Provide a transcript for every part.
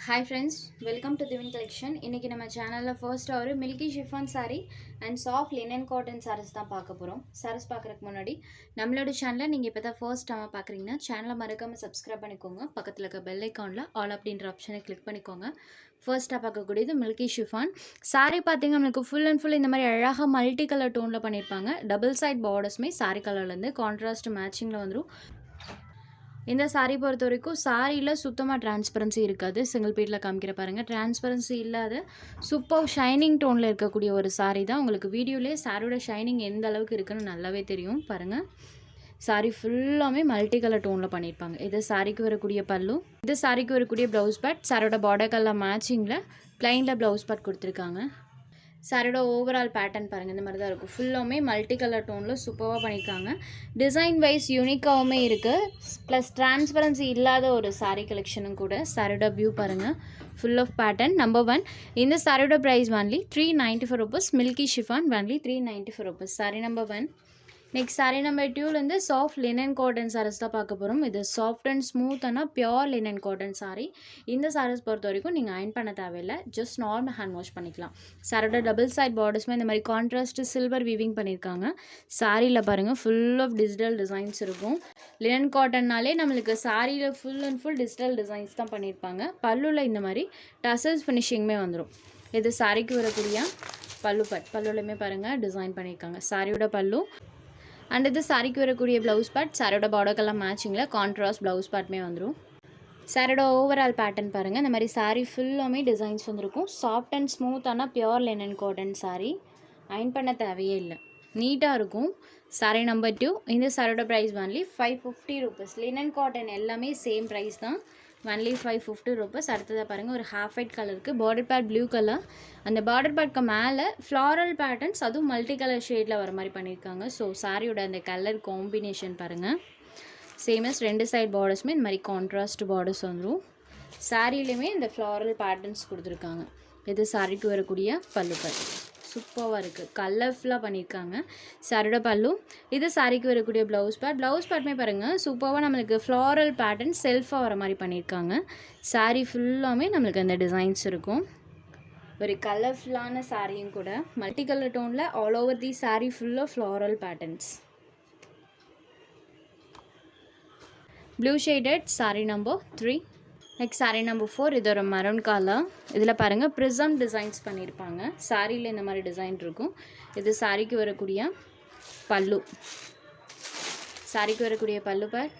Hi friends, welcome to Divin Collection. இன்னைக்கு நம்ம சேனல்ல ஃபர்ஸ்ட் ஒரு milky chiffon saree and soft linen cotton sarees தான் பார்க்க போறோம். sarees பார்க்கறதுக்கு முன்னாடி நம்மளோட சேனலை நீங்க இப்பதான் ஃபர்ஸ்ட் டைம் பார்க்கறீங்கன்னா சேனலை மறக்காம subscribe பண்ணிக்கோங்க. பக்கத்துல இருக்க பெல் ஐகான்ல ஆல் அப்படின்ற ஆப்ஷனை கிளிக் பண்ணிக்கோங்க. ஃபர்ஸ்டா பார்க்கக்கூடியது மில்கி ஷிஃபான் saree பாத்தீங்க நமக்கு ஃபுல் அண்ட் ஃபுல் இந்த மாதிரி அழகா மல்டி கலர் டோன்ல பண்ணிருப்பாங்க. டபுள் சைடு பார்டர்ஸ்மே saree கலர்ல இருந்து கான்ட்ராஸ்ட் மேட்சிங்ல வந்துரும். இந்த சாரீ பொறுத்த வரைக்கும் சாரியில் சுத்தமாக டிரான்ஸ்பரன்சி இருக்காது. சிங்கிள் பீட்டில் காமிக்கிற பாருங்கள், டிரான்ஸ்பரன்சி இல்லாத சூப்பர் ஷைனிங் டோனில் இருக்கக்கூடிய ஒரு சாரீ தான். உங்களுக்கு வீடியோலேயே சாரியோட ஷைனிங் எந்த அளவுக்கு இருக்குன்னு நல்லாவே தெரியும் பாருங்கள். சாரீ ஃபுல்லாமே மல்டி கலர் டோனில் பண்ணியிருப்பாங்க. இது சாரிக்கு வரக்கூடிய பல்லு, இது சாரிக்கு வரக்கூடிய ப்ளவுஸ் பேட். சாரோட பார்டர் கலர் மேட்சிங்கில் ப்ளைனில் ப்ளவுஸ் பேட் கொடுத்துருக்காங்க. சாரியோட ஓவரால் பேட்டர்ன் பாருங்கள், இந்த மாதிரி தான் இருக்கும். ஃபுல்லாமே மல்டி கலர் டோனில் சூப்பராக பண்ணியிருக்காங்க. டிசைன் வைஸ் யூனிக்காகவுமே இருக்குது, ப்ளஸ் டிரான்ஸ்பரன்சி இல்லாத ஒரு சாரீ கலெக்ஷனும் கூட. சாரியோட வியூ பாருங்கள், ஃபுல் ஆஃப் பேட்டர்ன். நம்பர் 1, இந்த சாரியோட price only 394 rupees. Milky chiffon only 394 rupees. Sari number 1. Next sari number 2லேருந்து சாஃப்ட் லினன் காட்டன் சாரீஸ் தான் பார்க்க போகிறோம். இது சாஃப்ட் அண்ட் ஸ்மூத்தான பியோர் லினன் காட்டன் சாரீ. இந்த சாரீஸ் பொறுத்த வரைக்கும் நீங்கள் அயன் பண்ண தேவையில்லை, ஜஸ்ட் நார்மல் ஹேண்ட் வாஷ் பண்ணிக்கலாம். சாரோட டபுள் சைட் பார்டர்ஸ்மே இந்த மாதிரி கான்ட்ராஸ்ட் சில்வர் வீவிங் பண்ணியிருக்காங்க. சாரியில் பாருங்கள், ஃபுல் ஆஃப் டிஜிட்டல் டிசைன்ஸ் இருக்கும். லினன் காட்டன்னாலே நம்மளுக்கு சாரியில் full and full digital designs தான் பண்ணியிருப்பாங்க. பல்லுவில் இந்த மாதிரி டசல்ஸ் ஃபினிஷிங்குமே வந்துடும். இது சாரிக்கு வரக்கூடிய பல்லு பல்லுலையுமே பாருங்கள் டிசைன் பண்ணியிருக்காங்க. சாரியோட பல்லு அண்ட் இது சாரிக்கு வரக்கூடிய ப்ளவுஸ் பேட். சாரோட பார்டர் கலர் மேட்சிங்கில் கான்ட்ராஸ்ட் ப்ளவுஸ் பேட்மே வந்துடும். சாரோட ஓவரால் பேட்டர்ன் பாருங்கள், இந்த மாதிரி சாரீ ஃபுல்லாமே டிசைன்ஸ் வந்துருக்கும். சாஃப்ட் அண்ட் ஸ்மூத்தான pure linen cotton sari. Iron பண்ண தேவையே இல்லை, நீட்டாக இருக்கும். சாரீ நம்பர் 2. இந்த சாரோட price only 550 rupees. Linen cotton எல்லாமே சேம் ப்ரைஸ் தான், ஒன்லி 550 rupees. அடுத்ததாக பாருங்கள், ஒரு ஹாஃப் ஒயிட் கலருக்கு பார்டர் பேட் ப்ளூ கலர். அந்த பார்டர் பேட்க்கு மேலே ஃப்ளாரல் பேட்டர்ன்ஸ், அதுவும் மல்டி கலர் ஷேடில் வர மாதிரி பண்ணியிருக்காங்க. ஸோ சாரியோட அந்த கலர் காம்பினேஷன் பாருங்கள். சேமஸ் ரெண்டு சைட் பார்டர்ஸுமே இந்த மாதிரி கான்ட்ராஸ்ட் பார்டர்ஸ் வந்துடும். சாரிலையுமே இந்த ஃப்ளாரல் பேட்டர்ன்ஸ் கொடுத்துருக்காங்க. இது சாரிக்கு வரக்கூடிய பல்லு பேட் சூப்பராக இருக்குது, கலர்ஃபுல்லாக பண்ணியிருக்காங்க. சாரியோட பல்லு, இது சாரிக்கு வரக்கூடிய ப்ளவுஸ் பேட்மே பாருங்கள் சூப்பராக நம்மளுக்கு ஃப்ளாரல் பேட்டர்ன் செல்ஃபாக வர மாதிரி பண்ணியிருக்காங்க. சாரீ ஃபுல்லாமே நம்மளுக்கு அந்த டிசைன்ஸ் இருக்கும். ஒரு கலர்ஃபுல்லான சாரியும் கூட, மல்டி கலர் டோனில் ஆல் ஓவர் தி சாரீ ஃபுல்லாக floral patterns. Blue shaded sari number 3. Next sari number 4. இது ஒரு மரூன் கலர். இதில் பாருங்கள் ப்ரிசம் டிசைன்ஸ் பண்ணியிருப்பாங்க. சாரியில் இந்த மாதிரி டிசைன் இருக்கும். இது சாரிக்கு வரக்கூடிய பல்லு, சாரிக்கு வரக்கூடிய பல்லு பேட்.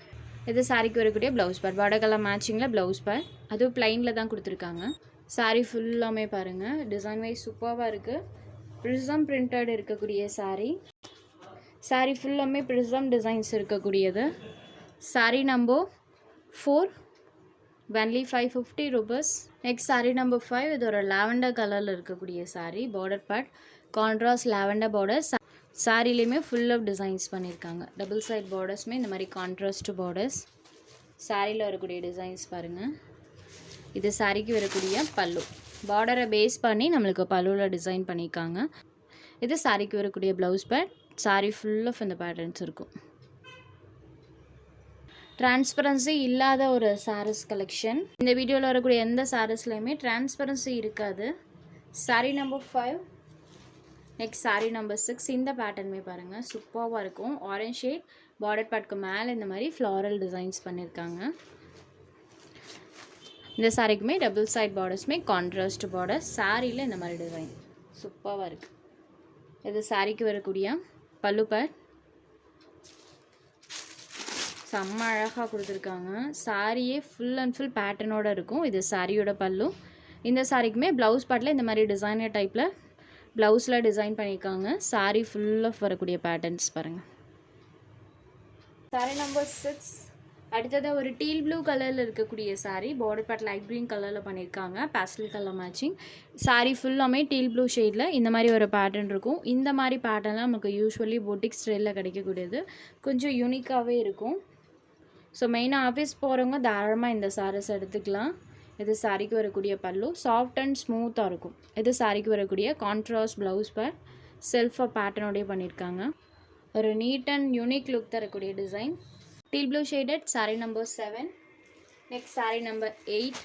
இது சாரிக்கு வரக்கூடிய ப்ளவுஸ் பேட். பார்டர் கலர் மேட்சிங்கில் ப்ளவுஸ் பேட், அதுவும் ப்ளைனில் தான் கொடுத்துருக்காங்க. சாரீ ஃபுல்லாமே பாருங்கள் டிசைன் வைஸ் சூப்பராக இருக்குது. ப்ரிசம் பிரிண்டட் இருக்கக்கூடிய சாரீ. சாரீ ஃபுல்லாமே ப்ரிசம் டிசைன்ஸ் இருக்கக்கூடியது. Sari number 4 only 550 rupees. Next sari number 5. இது ஒரு லாவெண்டர் கலரில் இருக்கக்கூடிய sari. Border pad contrast lavender border. சாரிலையுமே ஃபுல் ஆஃப் டிசைன்ஸ் பண்ணியிருக்காங்க. டபுள் சைட் பார்டர்ஸுமே இந்த மாதிரி கான்ட்ராஸ்ட் பார்டர்ஸ். சாரியில் வரக்கூடிய டிசைன்ஸ் பாருங்கள். இது சாரிக்கு வரக்கூடிய பல்லு, பார்டரை பேஸ் பண்ணி நம்மளுக்கு பல்லுவில் டிசைன் பண்ணியிருக்காங்க. இது சாரிக்கு வரக்கூடிய blouse pad. Sari full of இந்த பேட்டர்ன்ஸ் இருக்கும். டிரான்ஸ்பரன்சி இல்லாத ஒரு சாரீஸ் கலெக்ஷன். இந்த வீடியோவில் வரக்கூடிய எந்த சாரீஸ்லையுமே டிரான்ஸ்பரன்சி இருக்காது. Sari number 5. Next sari number 6. இந்த பேட்டர்னுமே பாருங்கள் சூப்பராக இருக்கும். ஆரஞ்ச் ஷேட் பார்டர் பேட்க்கு மேலே இந்த மாதிரி ஃப்ளாரல் டிசைன்ஸ் பண்ணியிருக்காங்க. இந்த சாரிக்குமே டபுள் சைட் பார்டர்ஸுமே கான்ட்ராஸ்ட் பார்டர். சாரியில் இந்த மாதிரி டிசைன் சூப்பராக இருக்குது. இது சாரிக்கு வரக்கூடிய பல்லு பேட், செம்ம அழகாக கொடுத்துருக்காங்க. சாரியே ஃபுல் அண்ட் ஃபுல் பேட்டர்னோடு இருக்கும். இது சாரியோட பல்லு. இந்த சாரிக்குமே ப்ளவுஸ் பேட்டில் இந்த மாதிரி டிசைனர் டைப்பில் ப்ளவுஸில் டிசைன் பண்ணியிருக்காங்க. சாரி ஃபுல் ஆஃப் வரக்கூடிய பேட்டர்ன்ஸ் பாருங்கள். சாரி நம்பர் 6. அடுத்தது ஒரு டீல் ப்ளூ கலரில் இருக்கக்கூடிய sari. Border pad light green கலரில் பண்ணியிருக்காங்க, பேஸ்டல் கலர் மேட்சிங். சாரீ ஃபுல்லாமே டீல் ப்ளூ ஷேடில் இந்த மாதிரி ஒரு பேட்டர்ன் இருக்கும். இந்த மாதிரி பேட்டர்ன்லாம் நமக்கு யூஸ்வலி பொட்டிக் ஸ்டைலில் கிடைக்கக்கூடியது, கொஞ்சம் யூனிக்காகவே இருக்கும். ஸோ மெயினாக ஆஃபீஸ் போகிறவங்க தாராளமாக இந்த சாரீஸ் எடுத்துக்கலாம். இது சாரிக்கு வரக்கூடிய பல்லு, சாஃப்ட் அண்ட் ஸ்மூத்தாக இருக்கும். இது சாரிக்கு வரக்கூடிய கான்ட்ராஸ்ட் ப்ளவுஸ் பேட், செல்ஃபாக பேட்டர்னோடய பண்ணியிருக்காங்க. ஒரு நீட் அண்ட் யூனிக் லுக் தரக்கூடிய design. Deal blue shaded sari number 7. Next sari number 8.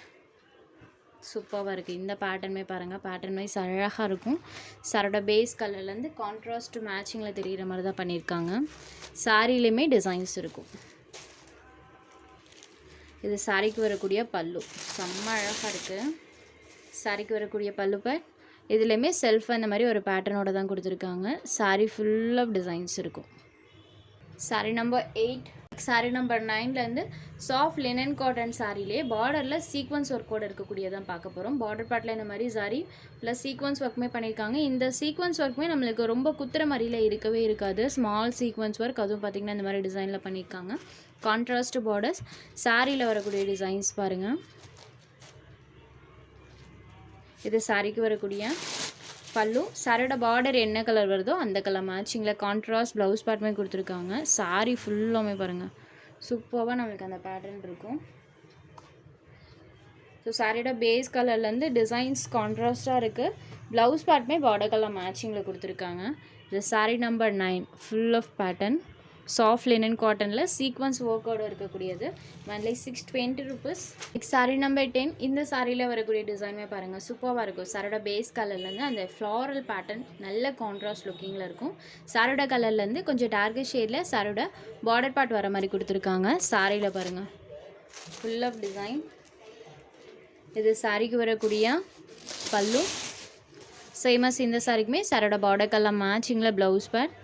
சூப்பராக இருக்குது. இந்த பேட்டர்னுமே பாருங்கள், பேட்டர்ன் வைஸ் அழகாக இருக்கும். சாரோட பேஸ் கலர்லேருந்து கான்ட்ராஸ்ட் மேட்சிங்கில் தெரிகிற மாதிரி தான் பண்ணியிருக்காங்க. சாரிலையுமே டிசைன்ஸ் இருக்கும். இது சாரிக்கு வரக்கூடிய பல்லு, செம்ம அழகாக இருக்குது. சாரிக்கு வரக்கூடிய பல்லு பேட் இதுலேயுமே செல்ஃப் அந்த மாதிரி ஒரு பேட்டர்னோட தான் கொடுத்துருக்காங்க. சாரி ஃபுல் ஆஃப் டிசைன்ஸ் இருக்கும். சாரி நம்பர் 8. சாரி நம்பர் 9லேருந்து சாஃப்ட் லினன் காட்டன் சாரிலே பார்டரில் சீக்வன்ஸ் ஒர்க்கோடு இருக்கக்கூடியதான் பார்க்க போகிறோம். பார்டர் பார்ட்டில் இந்த மாதிரி சாரி ப்ளஸ் சீக்வன்ஸ் ஒர்க்குமே பண்ணியிருக்காங்க. இந்த சீக்வன்ஸ் ஒர்க்குமே நம்மளுக்கு ரொம்ப குத்துற மாதிரியில் இருக்கவே இருக்காது. ஸ்மால் சீக்வன்ஸ் ஒர்க், அதுவும் பார்த்திங்கன்னா இந்த மாதிரி டிசைனில் பண்ணியிருக்காங்க. கான்ட்ராஸ்ட் பார்டர்ஸ், சாரியில் வரக்கூடிய டிசைன்ஸ் பாருங்கள். இது சாரிக்கு வரக்கூடிய பல்லு. சாரியோட பார்டர் என்ன கலர் வருதோ அந்த கலர் மேட்சிங்கில் கான்ட்ராஸ்ட் ப்ளவுஸ் பேட்டர்மே கொடுத்துருக்காங்க. சாரி ஃபுல்லாமே பாருங்கள், சூப்பராக நம்மளுக்கு அந்த பேட்டர்ன் இருக்கும். ஸோ சாரியோட பேஸ் கலர்லேருந்து டிசைன்ஸ் கான்ட்ராஸ்ட்டாக இருக்குது. ப்ளவுஸ் பேட்டர்மே பார்டர் கலர் மேட்சிங்கில் கொடுத்துருக்காங்க. இது sari number 9, full of pattern. Soft linen காட்டனில் சீக்வன்ஸ் ஒர்க்கோடு இருக்கக்கூடியது. Only 620 rupees. சாரி நம்பர் 10. இந்த சாரியில் வரக்கூடிய டிசைனுமே பாருங்கள், சூப்பராக இருக்கும். சாரோட பேஸ் கலர்லேருந்து அந்த ஃப்ளாரல் பேட்டர்ன் நல்ல கான்ட்ராஸ்ட் லுக்கிங்கில் இருக்கும். சாரோட கலர்லேருந்து கொஞ்சம் டார்க் ஷேடில் சாரோட பார்டர் பார்ட் வர மாதிரி கொடுத்துருக்காங்க. சாரியில் பாருங்கள், ஃபுல் ஆஃப் டிசைன். இது சாரிக்கு வரக்கூடிய பல்லு. சேமஸ் இந்த சாரிக்குமே சாரோட பார்டர் கலர் மேட்சிங்கில் ப்ளவுஸ் பேட்.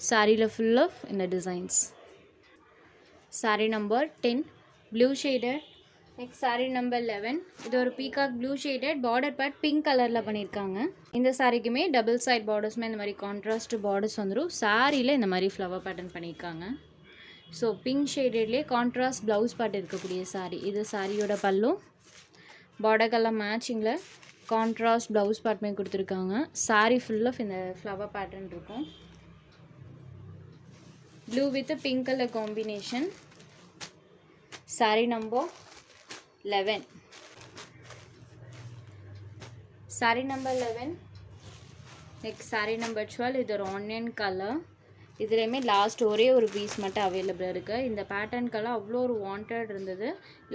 சாரியில் ஃபுல் ஆஃப் இந்த designs. Sorry number 10, blue shaded. Next sari number 11. இது ஒரு peacock blue shaded, border part pink கலரில் பண்ணியிருக்காங்க. இந்த சாரிக்குமே டபுள் சைட் பார்டர்ஸுமே இந்த மாதிரி கான்ட்ராஸ்ட் பார்டர்ஸ் வந்துடும். சாரியில் இந்த மாதிரி ஃப்ளவர் பேட்டர்ன் பண்ணியிருக்காங்க. ஸோ பிங்க் ஷேடட்லேயே கான்ட்ராஸ்ட் ப்ளவுஸ் பார்ட் இருக்கக்கூடிய சாரி. இது சாரியோட பல்லு. பார்டர் கலர் மேட்சிங்கில் கான்ட்ராஸ்ட் ப்ளவுஸ் பார்ட்மே கொடுத்துருக்காங்க. சாரி ஃபுல் ஆஃப் இந்த ஃப்ளவர் பேட்டர்ன் இருக்கும். Blue with pink colour combination. Sari number 11. Sari number 11. Next sari number 12. இது ஒரு ஆனியன் கலர். இதுலேயுமே லாஸ்ட் ஒரே ஒரு பீஸ் மட்டும் அவைலபிள் இருக்குது. இந்த பேட்டர்ன் கலர் அவ்வளோ ஒரு வாண்டட் இருந்தது.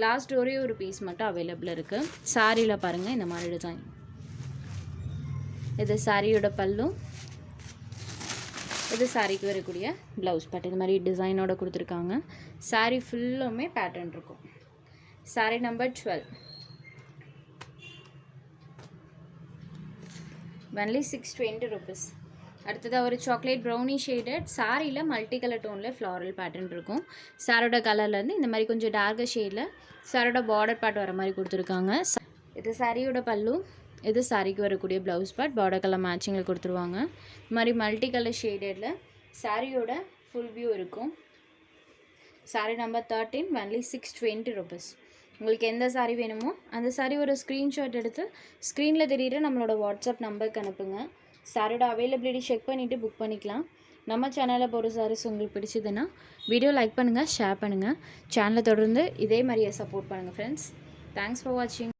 லாஸ்ட் ஒரே ஒரு பீஸ் மட்டும் அவைலபிள் இருக்குது. சாரியில் பாருங்கள் இந்த மாதிரி டிசைன். இது சாரியோட பல்லு. இது சாரிக்கு வரக்கூடிய ப்ளவுஸ் பார்ட் இது மாதிரி டிசைனோட கொடுத்துருக்காங்க. சாரி ஃபுல்லுமே பேட்டர்ன் இருக்கும். சாரி நம்பர் 12. Only 620 rupees. அடுத்ததாக ஒரு சாக்லேட் ப்ரௌனி ஷேடட் சாரியில் மல்டி கலர் டோனில் ஃப்ளாரல் பேட்டர்ன் இருக்கும். சாரோட கலர்லேருந்து இந்த மாதிரி கொஞ்சம் டார்க் ஷேடில் சாரோட பார்டர் பார்ட் வர மாதிரி கொடுத்துருக்காங்க. இது சாரியோட பல்லு. இது சாரிக்கு வரக்கூடிய ப்ளவுஸ் பார்ட் பார்டர் கலர் மேட்சிங்கில் கொடுத்துருவாங்க. இது மாதிரி மல்டி கலர் ஷேடடில் சாரியோட ஃபுல் வியூ இருக்கும். Sari number 13, only 620 rupees. உங்களுக்கு எந்த சாரி வேணுமோ அந்த சாரி ஒரு ஸ்க்ரீன்ஷாட் எடுத்து ஸ்க்ரீனில் தெரியிற நம்மளோட வாட்ஸ்அப் நம்பருக்கு அனுப்புங்க. சாரியோட அவைலபிலிட்டி செக் பண்ணிவிட்டு புக் பண்ணிக்கலாம். நம்ம சேனலில் போகிற சாரீஸ் உங்களுக்கு பிடிச்சதுன்னா வீடியோ லைக் பண்ணுங்கள், ஷேர் பண்ணுங்கள். சேனலை தொடர்ந்து இதே மாதிரியே சப்போர்ட் பண்ணுங்கள் ஃப்ரெண்ட்ஸ். தேங்க்ஸ் ஃபார் வாட்சிங்.